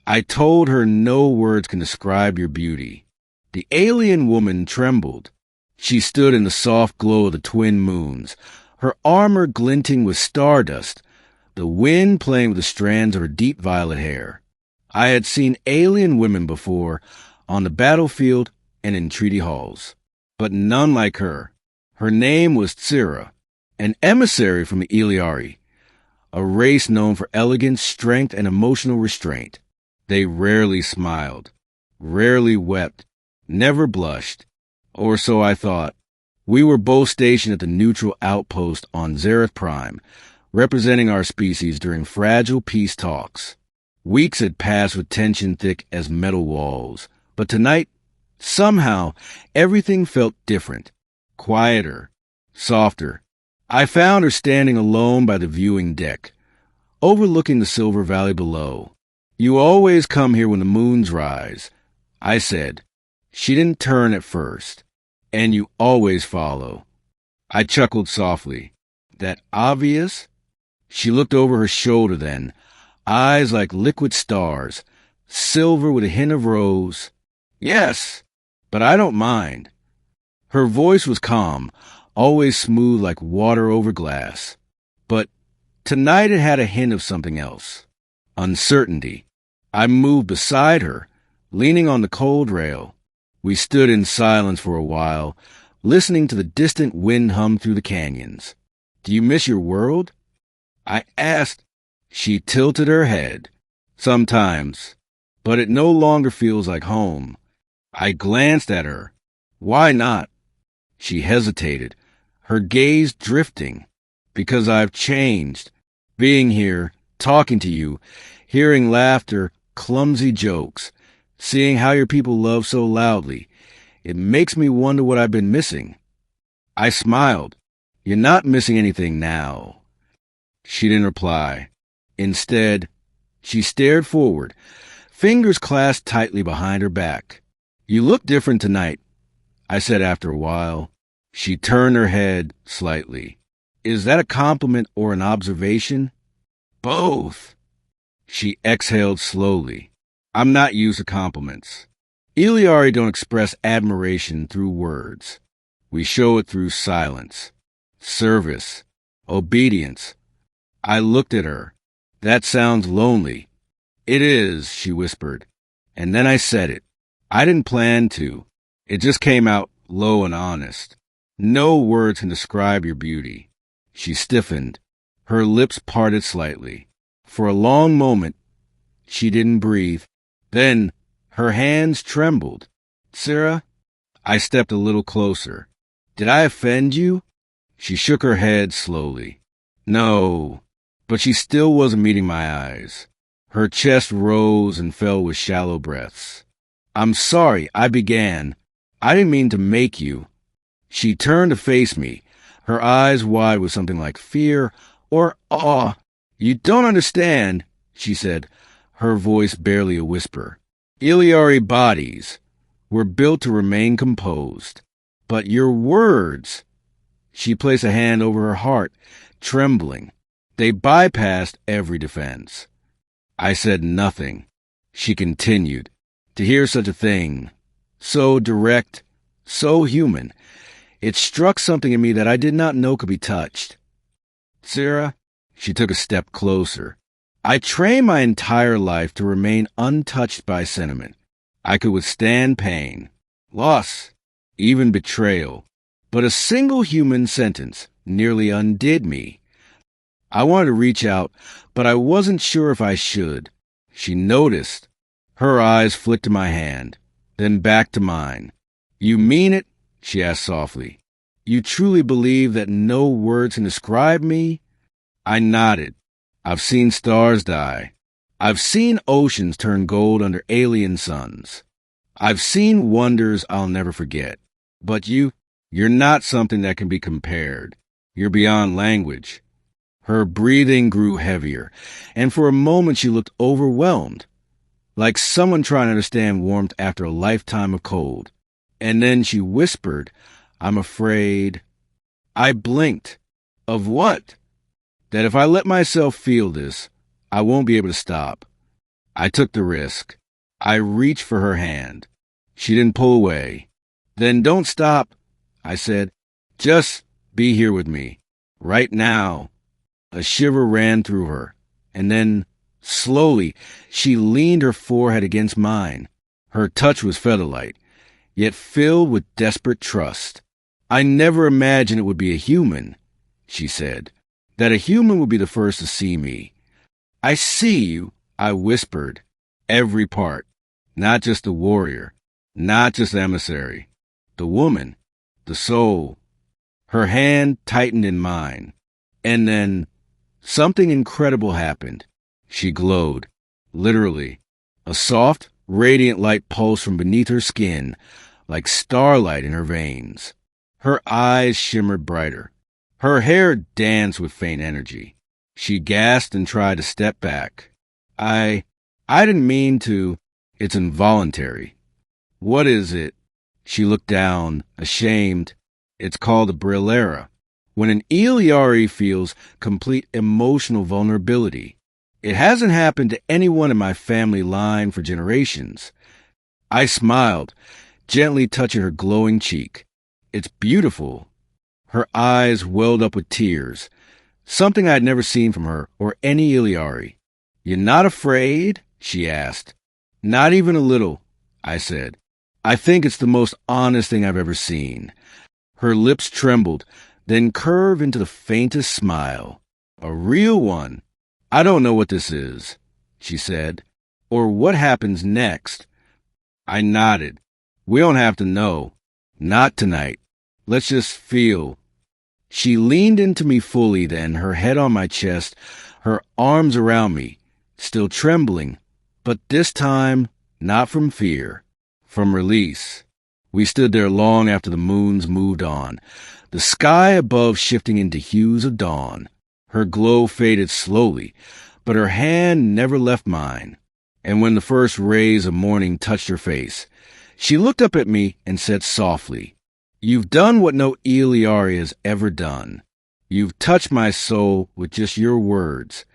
I told her no words can describe your beauty. The alien woman trembled. She stood in the soft glow of the twin moons, her armor glinting with stardust, the wind playing with the strands of her deep violet hair. I had seen alien women before, on the battlefield and in treaty halls, but none like her. Her name was Tsira, an emissary from the Iliari, a race known for elegance, strength, and emotional restraint. They rarely smiled, rarely wept, never blushed, or so I thought. We were both stationed at the neutral outpost on Zareth Prime, representing our species during fragile peace talks. Weeks had passed with tension thick as metal walls, but tonight, somehow, everything felt different, quieter, softer. I found her standing alone by the viewing deck, overlooking the silver valley below. "You always come here when the moons rise," I said. She didn't turn at first. "And you always follow." I chuckled softly. "That obvious?" She looked over her shoulder then, eyes like liquid stars, silver with a hint of rose. "Yes, but I don't mind." Her voice was calm, always smooth like water over glass. But tonight it had a hint of something else. Uncertainty. I moved beside her, leaning on the cold rail. We stood in silence for a while, listening to the distant wind hum through the canyons. "Do you miss your world?" I asked. She tilted her head. "Sometimes, but it no longer feels like home." I glanced at her. "Why not?" She hesitated, her gaze drifting. "Because I've changed. Being here, talking to you, hearing laughter, clumsy jokes, seeing how your people love so loudly, it makes me wonder what I've been missing." I smiled. "You're not missing anything now." She didn't reply. Instead, she stared forward, fingers clasped tightly behind her back. "You look different tonight," I said after a while. She turned her head slightly. "Is that a compliment or an observation?" "Both." She exhaled slowly. "I'm not used to compliments. Iliari don't express admiration through words. We show it through silence, service, obedience." I looked at her. "That sounds lonely." "It is," she whispered. And then I said it. I didn't plan to. It just came out low and honest. "No words can describe your beauty." She stiffened. Her lips parted slightly. For a long moment, she didn't breathe. Then her hands trembled. "Sarah?" I stepped a little closer. "Did I offend you?" She shook her head slowly. "No." But she still wasn't meeting my eyes. Her chest rose and fell with shallow breaths. "I'm sorry," I began. "I didn't mean to make you." She turned to face me, her eyes wide with something like fear or awe. "You don't understand," she said, her voice barely a whisper. "Iliari bodies were built to remain composed. But your words—" She placed a hand over her heart, trembling. "They bypassed every defense." I said nothing. She continued. To hear such a thing, so direct, so human, it struck something in me that I did not know could be touched. "Sarah," she took a step closer. "I trained my entire life to remain untouched by sentiment. I could withstand pain, loss, even betrayal. But a single human sentence nearly undid me. I wanted to reach out, but I wasn't sure if I should." She noticed. Her eyes flicked to my hand, then back to mine. "You mean it?" she asked softly. "You truly believe that no words can describe me?" I nodded. "I've seen stars die. I've seen oceans turn gold under alien suns. I've seen wonders I'll never forget. But you're not something that can be compared. You're beyond language." Her breathing grew heavier, and for a moment she looked overwhelmed, like someone trying to understand warmth after a lifetime of cold. And then she whispered, "I'm afraid." I blinked. "Of what?" "That if I let myself feel this, I won't be able to stop." I took the risk. I reached for her hand. She didn't pull away. Then don't stop, I said. Just be here with me. Right now. A shiver ran through her. And then, slowly, she leaned her forehead against mine. Her touch was featherlight, yet filled with desperate trust. I never imagined it would be a human, she said, that a human would be the first to see me. I see you, I whispered, every part, not just the warrior, not just the emissary, the woman, the soul. Her hand tightened in mine, and then something incredible happened. She glowed, literally. A soft, radiant light pulsed from beneath her skin, like starlight in her veins. Her eyes shimmered brighter. Her hair danced with faint energy. She gasped and tried to step back. I didn't mean to. It's involuntary. What is it? She looked down, ashamed. It's called a brillera. When an Eliari feels complete emotional vulnerability. It hasn't happened to anyone in my family line for generations. I smiled, gently touching her glowing cheek. It's beautiful. Her eyes welled up with tears, something I had never seen from her or any Eliari. You're not afraid? She asked. Not even a little, I said. I think it's the most honest thing I've ever seen. Her lips trembled, then curved into the faintest smile. A real one. I don't know what this is, she said, or what happens next. I nodded. We don't have to know. Not tonight. Let's just feel. She leaned into me fully then, her head on my chest, her arms around me, still trembling, but this time not from fear, from release. We stood there long after the moons moved on, the sky above shifting into hues of dawn. Her glow faded slowly, but her hand never left mine. And when the first rays of morning touched her face, she looked up at me and said softly, You've done what no Eliari has ever done. You've touched my soul with just your words.